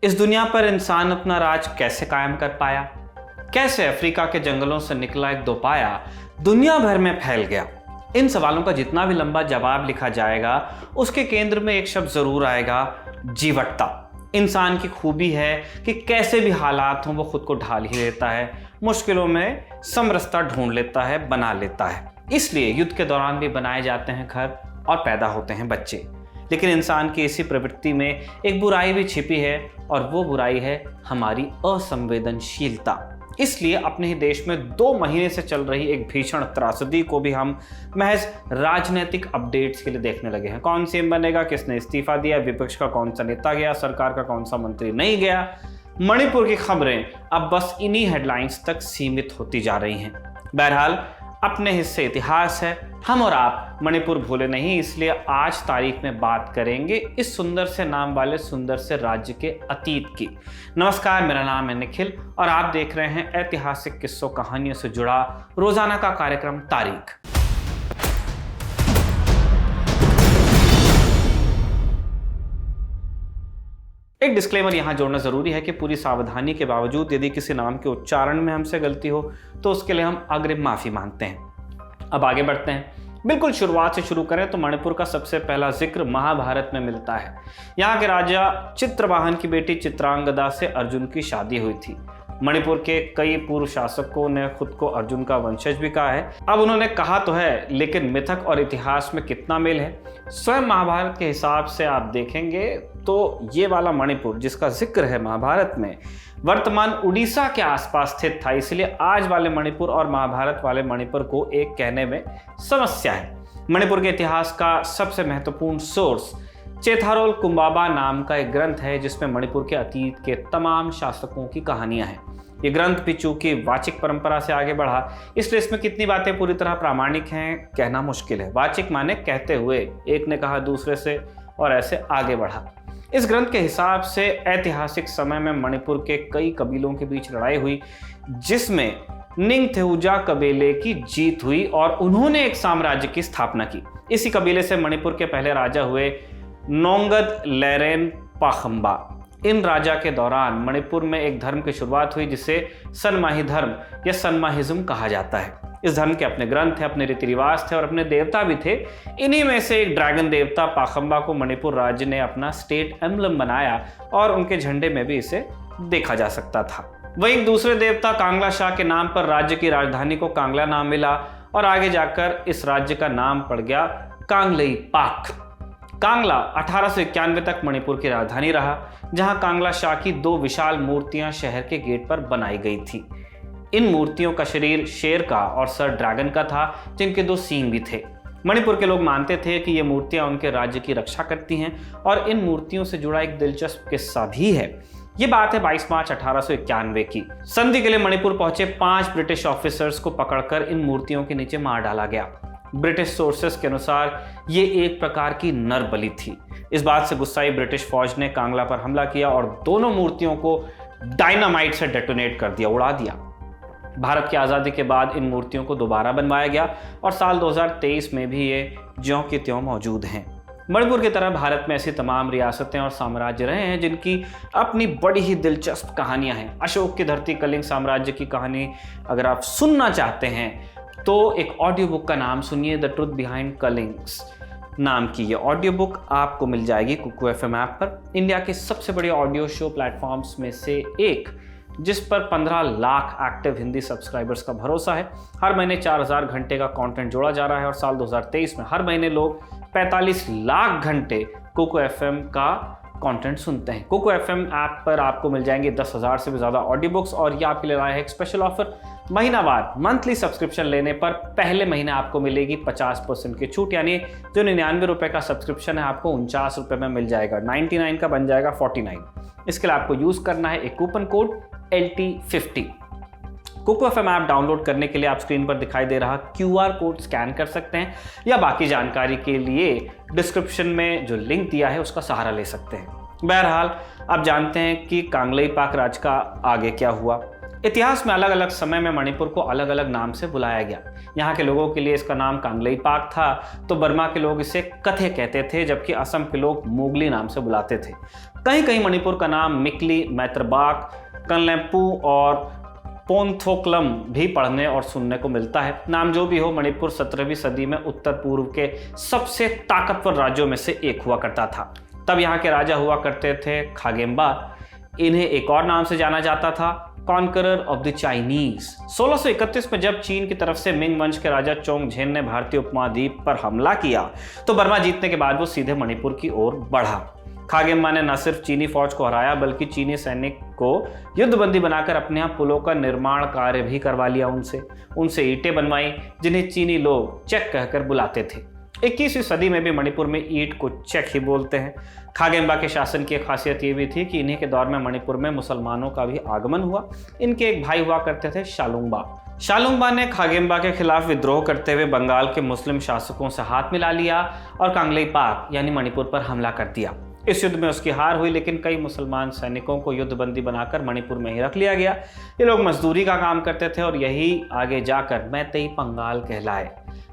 इस दुनिया पर इंसान अपना राज कैसे कायम कर पाया? कैसे अफ्रीका के जंगलों से निकला एक दोपाया दुनिया भर में फैल गया? इन सवालों का जितना भी लंबा जवाब लिखा जाएगा, उसके केंद्र में एक शब्द जरूर आएगा, जीवटता। इंसान की खूबी है कि कैसे भी हालात हों वो खुद को ढाल ही लेता है, मुश्किलों में समरसता ढूंढ लेता है, बना लेता है। इसलिए युद्ध के दौरान भी बनाए जाते हैं घर और पैदा होते हैं बच्चे। लेकिन इंसान की इसी प्रवृत्ति में एक बुराई भी छिपी है, और वो बुराई है हमारी असंवेदनशीलता। इसलिए अपने ही देश में 2 महीने से चल रही एक भीषण त्रासदी को भी हम महज राजनीतिक अपडेट्स के लिए देखने लगे हैं। कौन सीएम बनेगा, किसने इस्तीफा दिया, विपक्ष का कौन सा नेता गया, सरकार का कौन सा मंत्री नहीं गया। मणिपुर की खबरें अब बस इन्हीं हेडलाइंस तक सीमित होती जा रही हैं। बहरहाल अपने हिस्से इतिहास है, हम और आप मणिपुर भूले नहीं। इसलिए आज तारीख में बात करेंगे इस सुंदर से नाम वाले सुंदर से राज्य के अतीत की। नमस्कार, मेरा नाम है निखिल और आप देख रहे हैं ऐतिहासिक किस्सों कहानियों से जुड़ा रोजाना का कार्यक्रम तारीख। एक डिस्क्लेमर यहाँ जोड़ना जरूरी है कि पूरी सावधानी के बावजूद यदि किसी नाम के उच्चारण में हमसे गलती हो तो उसके लिए हम अग्रिम माफी मांगते हैं। अब आगे बढ़ते हैं। बिल्कुल शुरुआत से शुरू करें तो मणिपुर का सबसे पहला जिक्र महाभारत में मिलता है। यहाँ के राजा चित्रवाहन की बेटी चित्रांगदा से अर्जुन की शादी हुई थी। मणिपुर के कई पूर्व शासकों ने खुद को अर्जुन का वंशज भी कहा है। अब उन्होंने कहा तो है, लेकिन मिथक और इतिहास में कितना मेल है? स्वयं महाभारत के हिसाब से आप देखेंगे तो ये वाला मणिपुर जिसका जिक्र है महाभारत में, वर्तमान उड़ीसा के आसपास स्थित था। इसलिए आज वाले मणिपुर और महाभारत वाले मणिपुर को एक कहने में समस्या है। मणिपुर के इतिहास का सबसे महत्वपूर्ण सोर्स चेथारोल कुंबाबा नाम का एक ग्रंथ है, जिसमें मणिपुर के अतीत के तमाम शासकों की कहानियां हैं। ये ग्रंथ भी चूंकि वाचिक परंपरा से आगे बढ़ा, इसलिए इसमें कितनी बातें पूरी तरह प्रामाणिक हैं कहना मुश्किल है। वाचिक माने कहते हुए, एक ने कहा दूसरे से और ऐसे आगे बढ़ा। इस ग्रंथ के हिसाब से ऐतिहासिक समय में मणिपुर के कई कबीलों के बीच लड़ाई हुई, जिसमें निंगथेउजा कबीले की जीत हुई और उन्होंने एक साम्राज्य की स्थापना की। इसी कबीले से मणिपुर के पहले राजा हुए नोंगद लेरेन पाखंबा। इन राजा के दौरान मणिपुर में एक धर्म की शुरुआत हुई जिसे सनमाही धर्म या सनमाहिज्म कहा जाता है। इस धर्म के अपने ग्रंथ थे, अपने रीति रिवाज थे और अपने देवता भी थे। इन्हीं में से एक ड्रैगन देवता पाखंबा को मणिपुर राज्य ने अपना स्टेट एम्बलम बनाया और उनके झंडे में भी इसे देखा जा सकता था। वहीं दूसरे देवता कांगला शाह के नाम पर राज्य की राजधानी को कांगला नाम मिला और आगे जाकर इस राज्य का नाम पड़ गया कांगलेई पाक। कांगला 1891 तक मणिपुर की राजधानी रहा, जहां कांगला शाह की 2 विशाल मूर्तियां शहर के गेट पर बनाई गई थी। इन मूर्तियों का शरीर शेर का और सर ड्रैगन का था, जिनके 2 सींग भी थे। मणिपुर के लोग मानते थे कि ये मूर्तियां उनके राज्य की रक्षा करती हैं और इन मूर्तियों से जुड़ा एक दिलचस्प किस्सा भी है। ये बात है 22 मार्च 1891 की। संधि के लिए मणिपुर पहुंचे 5 ब्रिटिश ऑफिसर्स को पकड़कर इन मूर्तियों के नीचे मार डाला गया। ब्रिटिश सोर्सेस के अनुसार ये एक प्रकार की नर बलि थी। इस बात से गुस्साई ब्रिटिश फौज ने कांगला पर हमला किया और दोनों मूर्तियों को डायनामाइट से डेटोनेट कर दिया, उड़ा दिया। भारत की आज़ादी के बाद इन मूर्तियों को दोबारा बनवाया गया और साल 2023 में भी ये ज्यों की त्यों मौजूद हैं। मणिपुर की तरह भारत में ऐसी तमाम रियासतें और साम्राज्य रहे हैं जिनकी अपनी बड़ी ही दिलचस्प कहानियां हैं। अशोक की धरती कलिंग साम्राज्य की कहानी अगर आप सुनना चाहते हैं तो एक ऑडियो बुक का नाम सुनिए, द ट्रुथ बिहाइंड कलिंग्स नाम की ये ऑडियो बुक आपको मिल जाएगी कुकू एफएम ऐप पर। इंडिया के सबसे बड़े ऑडियो शो प्लेटफॉर्म्स में से एक, जिस पर 15 लाख एक्टिव हिंदी सब्सक्राइबर्स का भरोसा है। हर महीने 4000 घंटे का कंटेंट जोड़ा जा रहा है और साल 2023 में हर महीने लोग 45 लाख घंटे कुकू एफएम का कंटेंट सुनते हैं। कुकू एफएम ऐप पर आपको मिल जाएंगे 10,000 से भी ज़्यादा ऑडियो बुक्स और ये आपके लिए लाया है एक स्पेशल ऑफर। महीनावार मंथली सब्सक्रिप्शन लेने पर पहले महीने आपको मिलेगी 50% की छूट, यानी जो 99 रुपये का सब्सक्रिप्शन है आपको 49 रुपये में मिल जाएगा। 99 का बन जाएगा 49। इसके लिए आपको यूज़ करना है एक coupon code LT50। Kuku FM app download करने के लिए आप स्क्रीन पर दिखाई दे रहा QR कोड स्कैन कर सकते हैं या बाकी जानकारी के लिए डिस्क्रिप्शन में जो लिंक दिया है उसका सहारा ले सकते हैं। बहरहाल आप जानते हैं कि कांगलेई पाक राज का आगे क्या हुआ। इतिहास में अलग अलग समय में मणिपुर को अलग अलग नाम से बुलाया गया। यहाँ के लोगों के लिए इसका नाम कांगलेइपाक था, तो बर्मा के लोग इसे कथे कहते थे, जबकि असम के लोग मोगली नाम से बुलाते थे। कहीं कहीं मणिपुर का नाम मिकली, मैत्रबाक, कनलेम्पू और पोंथोक्लम भी पढ़ने और सुनने को मिलता है। नाम जो भी हो, मणिपुर 17वीं सदी में उत्तर पूर्व के सबसे ताकतवर राज्यों में से एक हुआ करता था। तब यहाँ के राजा हुआ करते थे खागेम्बा। इन्हें एक और नाम से जाना जाता था, कॉन्करर ऑफ द चाइनीज। 1631 में जब चीन की तरफ से मिंग वंश के राजा चोंगझेन ने भारतीय उपमहाद्वीप पर हमला किया तो बर्मा जीतने के बाद वो सीधे मणिपुर की ओर बढ़ा। खागेम्बा ने न सिर्फ चीनी फौज को हराया बल्कि चीनी सैनिक को युद्धबंदी बनाकर अपने यहाँ पुलों का निर्माण कार्य भी करवा लिया। उनसे ईंटें बनवाई, जिन्हें चीनी लोग चेक कहकर बुलाते थे। 21वीं सदी में भी मणिपुर में ईंट को चेक ही बोलते हैं। खागेम्बा के शासन की एक खासियत ये भी थी कि इन्हीं के दौर में मणिपुर में मुसलमानों का भी आगमन हुआ। इनके एक भाई हुआ करते थे शालुंगबा ने खागेम्बा के खिलाफ विद्रोह करते हुए बंगाल के मुस्लिम शासकों से हाथ मिला लिया और कांगलेइपाक यानी मणिपुर पर हमला कर दिया। इस युद्ध में उसकी हार हुई, लेकिन कई मुसलमान सैनिकों को युद्धबंदी बनाकर मणिपुर में ही रख लिया गया। ये लोग मजदूरी का काम करते थे और यही आगे जाकर मैतेई पंगाल कहलाए।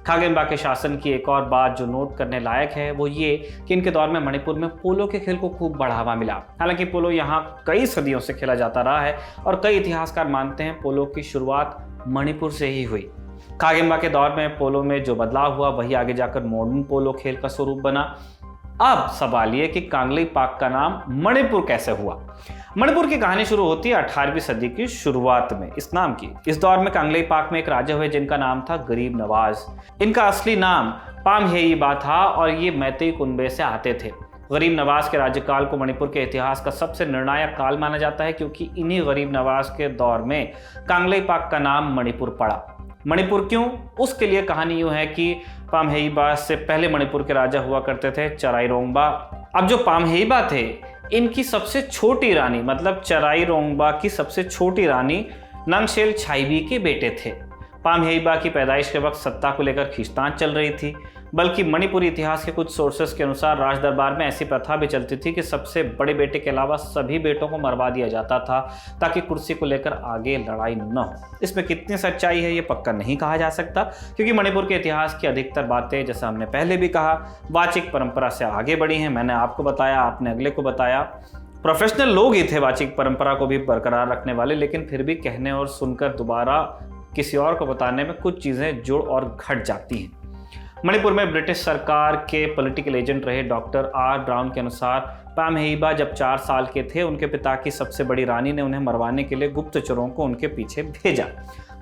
खागेम्बा के शासन की एक और बात जो नोट करने लायक है वो ये कि इनके दौर में मणिपुर में पोलो के खेल को खूब बढ़ावा मिला। हालांकि पोलो यहाँ कई सदियों से खेला जाता रहा है और कई इतिहासकार मानते हैं पोलो की शुरुआत मणिपुर से ही हुई। खागेम्बा के दौर में पोलो में जो बदलाव हुआ वही आगे जाकर मॉडर्न पोलो खेल का स्वरूप बना। अब सवाल ये कि कांगलेइपाक का नाम मणिपुर कैसे हुआ। मणिपुर की कहानी शुरू होती है 18वीं सदी की शुरुआत में इस नाम की। इस दौर में कांगलेइपाक में एक राजा हुए जिनका नाम था गरीब नवाज। इनका असली नाम पामहेइबा था और ये मैतेई कुनबे से आते थे। गरीब नवाज के राज्यकाल को मणिपुर के इतिहास का सबसे निर्णायक काल माना जाता है, क्योंकि इन्हीं गरीब नवाज के दौर में कांगलेइपाक का नाम मणिपुर पड़ा। मणिपुर क्यों? उसके लिए कहानी यूं है कि पामहेइबा से पहले मणिपुर के राजा हुआ करते थे चराइरोंगबा। अब जो पामहेइबा थे इनकी सबसे छोटी रानी मतलब चराइरोंगबा की सबसे छोटी रानी नंगशेल छाइबी के बेटे थे। पामहेइबा की पैदाइश के वक्त सत्ता को लेकर खींचतान चल रही थी, बल्कि मणिपुरी इतिहास के कुछ सोर्सेस के अनुसार राज दरबार में ऐसी प्रथा भी चलती थी कि सबसे बड़े बेटे के अलावा सभी बेटों को मरवा दिया जाता था ताकि कुर्सी को लेकर आगे लड़ाई न हो। इसमें कितनी सच्चाई है ये पक्का नहीं कहा जा सकता, क्योंकि मणिपुर के इतिहास की अधिकतर बातें, जैसा हमने पहले भी कहा, वाचिक परंपरा से आगे बढ़ी हैं। मैंने आपको बताया, आपने अगले को बताया। प्रोफेशनल लोग ही थे वाचिक परंपरा को भी बरकरार रखने वाले, लेकिन फिर भी कहने और सुनकर दोबारा किसी और को बताने में कुछ चीज़ें जुड़ और घट जाती हैं। मणिपुर में ब्रिटिश सरकार के पॉलिटिकल एजेंट रहे डॉक्टर आर ब्राउन के अनुसार पामहेइबा जब 4 साल के थे उनके पिता की सबसे बड़ी रानी ने उन्हें मरवाने के लिए गुप्तचरों को उनके पीछे भेजा।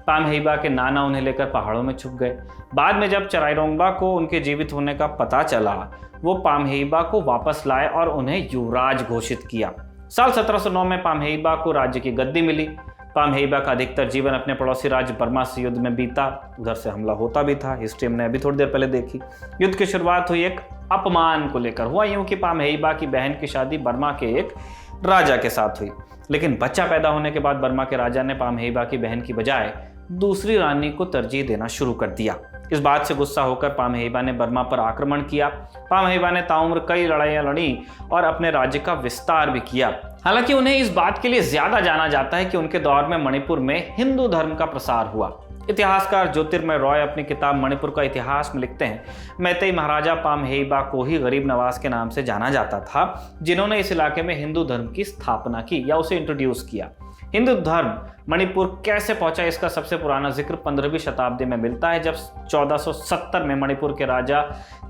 पामहेइबा के नाना उन्हें लेकर पहाड़ों में छुप गए। बाद में जब चराइरोंगबा को उनके जीवित होने का पता चला, वो पामहेइबा को वापस लाए और उन्हें युवराज घोषित किया। साल 1709 में पामहेइबा को राज्य की गद्दी मिली। पामहेइबा का अधिकतर जीवन अपने पड़ोसी राज्य बर्मा से युद्ध में बीता। उधर से हमला होता भी था, हिस्ट्री हमने अभी थोड़ी देर पहले देखी। युद्ध की शुरुआत हुई एक अपमान को लेकर। हुआ यूं कि पामहेइबा की बहन की शादी बर्मा के एक राजा के साथ हुई, लेकिन बच्चा पैदा होने के बाद बर्मा के राजा ने पामहेइबा की बहन की बजाय दूसरी रानी को तरजीह देना शुरू कर दिया। इस बात से गुस्सा होकर पामहेइबा ने बर्मा पर आक्रमण किया। पामहेइबा ने ताउम्र कई लड़ाइयां लड़ी और अपने राज्य का विस्तार भी किया। हालांकि उन्हें इस बात के लिए ज्यादा जाना जाता है कि उनके दौर में मणिपुर में हिंदू धर्म का प्रसार हुआ। इतिहासकार ज्योतिर्मय रॉय अपनी किताब मणिपुर का इतिहास में लिखते हैं, मैतेई महाराजा पामहेइबा को ही गरीब नवाज के नाम से जाना जाता था, जिन्होंने इस इलाके में हिंदू धर्म की स्थापना की या उसे इंट्रोड्यूस किया। हिंदू धर्म मणिपुर कैसे पहुंचा, इसका सबसे पुराना जिक्र 15वीं शताब्दी में मिलता है, जब 1470 में मणिपुर के राजा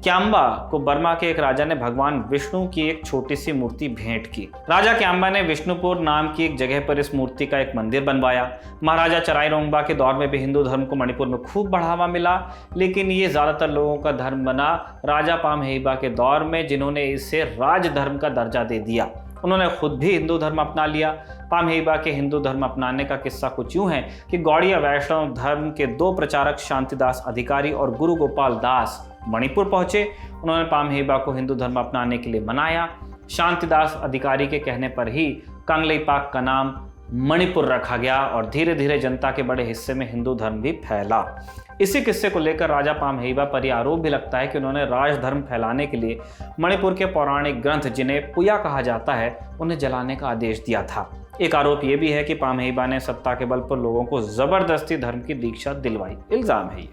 क्यांबा को बर्मा के एक राजा ने भगवान विष्णु की एक छोटी सी मूर्ति भेंट की। राजा क्यांबा ने विष्णुपुर नाम की एक जगह पर इस मूर्ति का एक मंदिर बनवाया। महाराजा चराइरोंगबा के दौर में भी हिंदू धर्म को मणिपुर में खूब बढ़ावा मिला, लेकिन ये ज्यादातर लोगों का धर्म बना राजा पामहेइबा के दौर में, जिन्होंने इसे राजधर्म का दर्जा दे दिया। उन्होंने खुद भी हिंदू धर्म अपना लिया। पामहेइबा के हिंदू धर्म अपनाने का किस्सा कुछ यूं है कि गौड़िया वैष्णव धर्म के 2 प्रचारक शांतिदास अधिकारी और गुरु गोपाल दास मणिपुर पहुंचे। उन्होंने पामहेइबा को हिंदू धर्म अपनाने के लिए मनाया। शांतिदास अधिकारी के कहने पर ही कांगलेइपाक का नाम मणिपुर रखा गया और धीरे धीरे जनता के बड़े हिस्से में हिंदू धर्म भी फैला। इसी किस्से को लेकर राजा पामहेइबा पर यह आरोप भी लगता है कि उन्होंने राजधर्म फैलाने के लिए मणिपुर के पौराणिक ग्रंथ, जिन्हें पुया कहा जाता है, उन्हें जलाने का आदेश दिया था। एक आरोप यह भी है कि पामहिबा ने सत्ता के बल पर लोगों को जबरदस्ती धर्म की दीक्षा दिलवाई, इल्जाम है ये।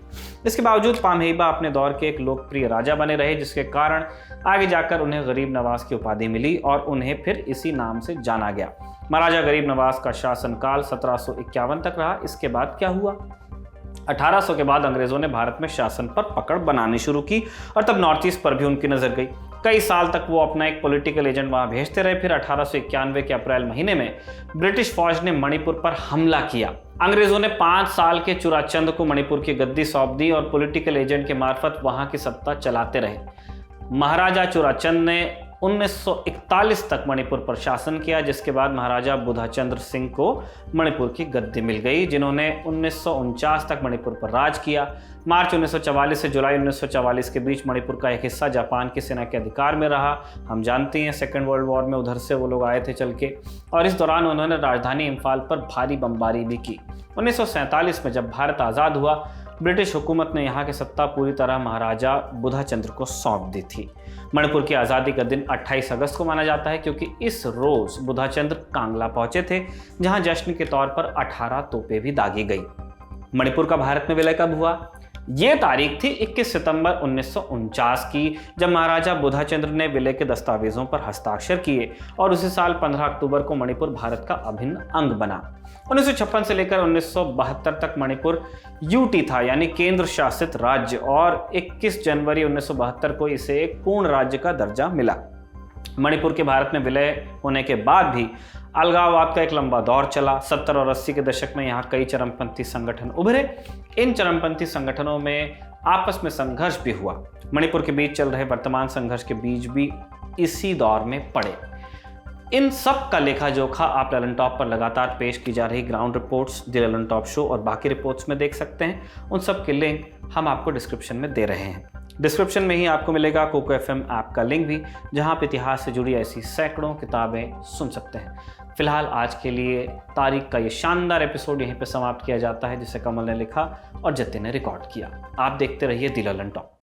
इसके बावजूद पामहिबा अपने दौर के एक लोकप्रिय राजा बने रहे, जिसके कारण आगे जाकर उन्हें गरीब नवाज की उपाधि मिली और उन्हें फिर इसी नाम से जाना गया। महाराजा गरीब नवाज का शासनकाल 1751 तक रहा। इसके बाद क्या हुआ? 1800 के बाद अंग्रेजों ने भारत में शासन पर पकड़ बनानी शुरू की और तब नॉर्थ ईस्ट पर भी उनकी नजर गई। कई साल तक वो अपना एक पॉलिटिकल एजेंट वहां भेजते रहे। फिर 1891 के अप्रैल महीने में ब्रिटिश फौज ने मणिपुर पर हमला किया। अंग्रेजों ने 5 साल के चुराचंद को मणिपुर की गद्दी सौंप दी और पॉलिटिकल एजेंट के मार्फत वहां की सत्ता चलाते रहे। महाराजा चुराचंद ने 1941 तक मणिपुर पर शासन किया, जिसके बाद महाराजा बुधाचंद्र सिंह को मणिपुर की गद्दी मिल गई, जिन्होंने 1949 तक मणिपुर पर राज किया। मार्च 1944 से जुलाई 1944 के बीच मणिपुर का एक हिस्सा जापान की सेना के अधिकार में रहा। हम जानते हैं सेकेंड वर्ल्ड वॉर में उधर से वो लोग आए थे चल के, और इस दौरान उन्होंने राजधानी इम्फाल पर भारी बमबारी भी की। 1947 में जब भारत आज़ाद हुआ, ब्रिटिश हुकूमत ने यहाँ की सत्ता पूरी तरह महाराजा बुधाचंद्र को सौंप दी थी। मणिपुर की आज़ादी का दिन 28 अगस्त को माना जाता है, क्योंकि इस रोज़ बुधाचंद्र कांगला पहुंचे थे, जहां जश्न के तौर पर 18 तोपें भी दागी गई। मणिपुर का भारत में विलय कब हुआ? ये तारीख थी 21 सितंबर 1949 की, जब महाराजा बुधाचंद्र ने विलय के दस्तावेजों पर हस्ताक्षर किए और उसी साल 15 अक्टूबर को मणिपुर भारत का अभिन्न अंग बना। 1956 से लेकर 1972 तक मणिपुर यूटी था, यानी केंद्र शासित राज्य, और 21 जनवरी 1972 को इसे एक पूर्ण राज्य का दर्जा मिला। मणिपुर के भारत में विलय होने के बाद भी अलगाववाद का एक लंबा दौर चला। 70 और 80 के दशक में यहाँ कई चरमपंथी संगठन उभरे। इन चरमपंथी संगठनों में आपस में संघर्ष भी हुआ। मणिपुर के बीच चल रहे वर्तमान संघर्ष के बीच भी इसी दौर में पड़े। इन सब का लेखा जोखा आप ललन टॉप पर लगातार पेश की जा रही ground reports, the Lalan top show और बाकी रिपोर्ट्स में देख सकते हैं। उन सब के लिंक हम आपको डिस्क्रिप्शन में दे रहे हैं। डिस्क्रिप्शन में ही आपको मिलेगा कोको एफएम ऐप का लिंक भी, जहां आप इतिहास से जुड़ी ऐसी सैकड़ों किताबें सुन सकते हैं। फिलहाल आज के लिए तारीख का ये शानदार एपिसोड यहीं पे समाप्त किया जाता है, जिसे कमल ने लिखा और जतिन ने रिकॉर्ड किया। आप देखते रहिए द ललन टॉप।